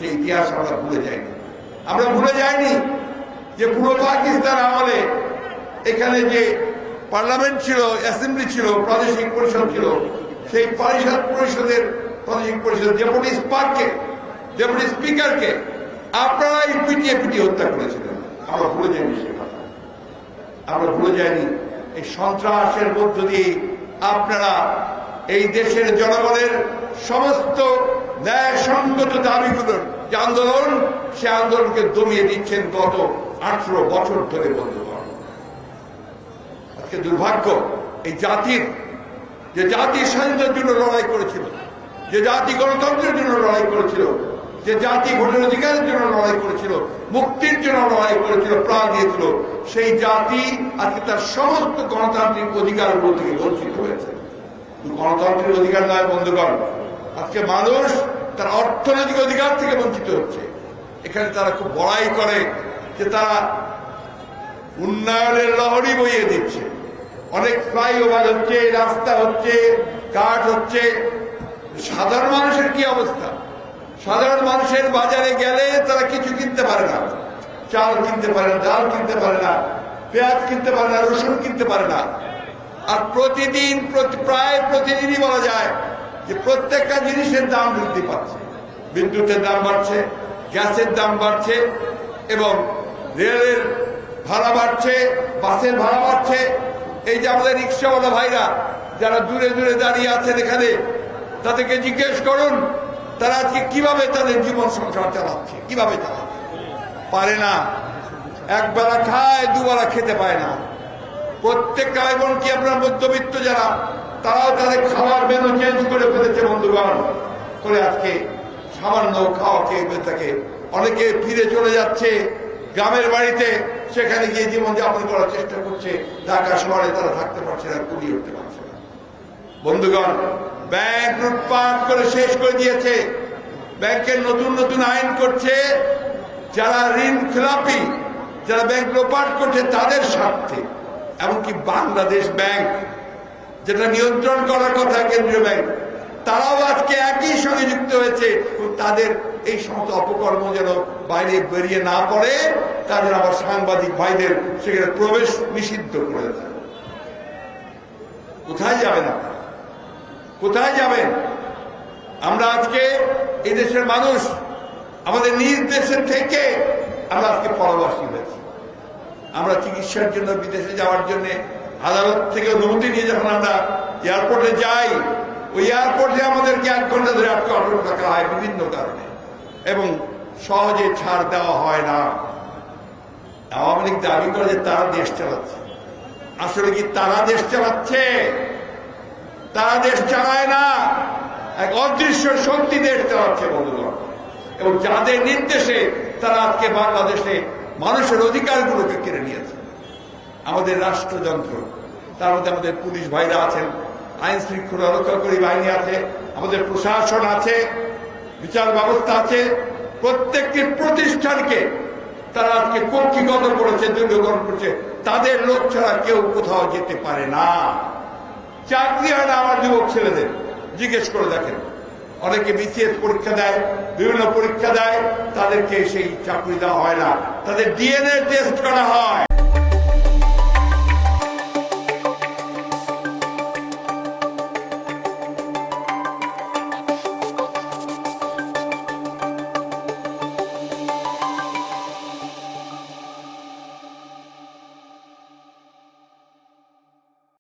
সেই ইতিহাস আমরা ভুলে যাইনি। আমরা ভুলে যাইনি যে পুরো পাকিস্তান আমলে এখানে যে পার্লামেন্ট ছিল, অ্যাসেম্বলি ছিল, প্রাদেশিক পরিষদ ছিল, সেই পরিষদের প্রাদেশিক পরিষদ ডেপুটি স্পিকারকে আপনারাই পিটিয়ে হত্যা করেছিলেন। আমরা ভুলে যাইনি সে কথা, আমরা ভুলে যাইনি। এই সন্ত্রাসের মধ্য দিয়ে আপনারা এই দেশের জনগণের সমস্ত ন্যায়সঙ্গত দাবিগুলোর যে আন্দোলন, সে আন্দোলনকে দমিয়ে দিচ্ছেন গত 18 বছর ধরে। বন্ধুগণ, আজকে দুর্ভাগ্য এই জাতির, যে জাতি স্বাধীনতার জন্য লড়াই করেছিল, যে জাতি গণতন্ত্রের জন্য লড়াই করেছিল, যে জাতি ভোটের অধিকারের জন্য লড়াই করেছিল, মুক্তির জন্য লড়াই করেছিল, প্রাণ দিয়েছিল, সেই জাতি আজকে তার সমস্ত গণতান্ত্রিক অধিকারগুলো থেকে বঞ্চিত হয়েছে। গণতান্ত্রিক অধিকার নয় বন্ধুগণ, আজকে মানুষ তার অর্থনৈতিক অধিকার থেকে বঞ্চিত হচ্ছে। এখানে তারা খুব বড়াই করে যে তারা উন্নয়নের লহরী বইয়ে দিচ্ছে, অনেক ফ্লাইওভার হচ্ছে, রাস্তা হচ্ছে, কাঠ হচ্ছে। সাধারণ মানুষের কি অবস্থা? সাধারণ মানুষের বাজারে গেলে তারা কিছু কিনতে পারে না, চাল কিনতে পারে না, ডাল কিনতে পারে না, পেঁয়াজ কিনতে পারে না, রসুন কিনতে পারে না। আর প্রায় প্রতিদিনই বলা যায় যে প্রত্যেকটা জিনিসের দাম বৃদ্ধি পাচ্ছে। বিদ্যুতের দাম বাড়ছে, গ্যাসের দাম বাড়ছে, এবং রেলের ভাড়া বাড়ছে, বাসের ভাড়া বাড়ছে। এই যে আমাদের রিক্সাওয়ালা ভাইরা যারা দূরে দূরে দাঁড়িয়ে আছেন এখানে, তাদেরকে জিজ্ঞেস করুন তারা আজকে কিভাবে তাদের জীবন সংসার চালাচ্ছে, কিভাবে চালাচ্ছে। পারে না, একবেলা খায়, দুবেলা খেতে পায় না। প্রত্যেকটা, এমনকি আপনার মধ্যবিত্ত যারা, তারাও তাদের খাবার মেনু চেঞ্জ করে ফেলেছে বন্ধুগণ, করে আজকে সামান্য খাওয়া খেয়ে থাকে। অনেকে ফিরে চলে যাচ্ছে গ্রামের বাড়িতে, সেখানে গিয়ে জীবনযাপন করার চেষ্টা করছে। ঢাকা শহরে তারা থাকতে পারছে না, কুলিয়ে উঠতে পারছে না। বন্ধুগণ, ব্যাংক লুটপাট করে শেষ করে দিয়েছে। ব্যাংকের নতুন আইন করছে, যারা ঋণ খেলাপি, যারা ব্যাংক লোপাট করছে তাদের স্বার্থে। এমনকি বাংলাদেশ ব্যাংক, যেটা নিয়ন্ত্রণ করার কথা কেন্দ্রীয় ব্যাংক, তারাও আজকে একই সঙ্গে যুক্ত হয়েছে। তাদের এই সমস্ত অপকর্ম যেন বাইরে বেরিয়ে না পড়ে, তাদের আবার সাংবাদিক ভাইদের সেখানে প্রবেশ নিষিদ্ধ করে দেয়। কোথায় যাবেন আপনারা? কোথায় যাবেন? আমরা আজকে এই দেশের মানুষ আমাদের নিজ দেশের থেকে আমরা আজকে পরবাসী হয়েছি। আমরা চিকিৎসার জন্য বিদেশে যাওয়ার জন্য আদালত থেকে অনুমতি নিয়ে যখন আমরা এয়ারপোর্টে যাই, ওই এয়ারপোর্টে আমাদেরকে 1 ঘন্টা ধরে আটকে রাখা হয় বিভিন্ন কারণে, এবং সহজে ছাড় দেওয়া হয় না। আওয়ামী লীগ দাবি করে যে তারা দেশ চালাচ্ছে। আসলে কি তারা দেশ চালাচ্ছে? তারা দেশ চালায় না, এক অদৃশ্য শক্তি দেশ চালাচ্ছে বন্ধুগণ। এবং যাদের নির্দেশে তারা আজকে বাংলাদেশে মানুষের অধিকারগুলোকে কেড়ে নিয়েছে। আমাদের রাষ্ট্রযন্ত্র, তার মধ্যে আমাদের পুলিশ ভাইরা আছেন, আইন শৃঙ্খলা রক্ষাকারী বাহিনী আছে, আমাদের প্রশাসন আছে, বিচার ব্যবস্থা আছে। প্রত্যেকটি প্রতিষ্ঠানকে তারা আজকে কক্ষিগত করেছে, দুর্গণ করছে। তাদের লোক ছাড়া কেউ কোথাও যেতে পারে না। চাকরি হয় না আমার যুবক ছেলেদের, জিজ্ঞেস করে দেখেন। অনেকে বিসিএস পরীক্ষা দেয়, বিভিন্ন পরীক্ষা দেয়, তাদেরকে সেই চাকরি দেওয়া হয় না, তাদের ডিএনএ টেস্ট করা হয়।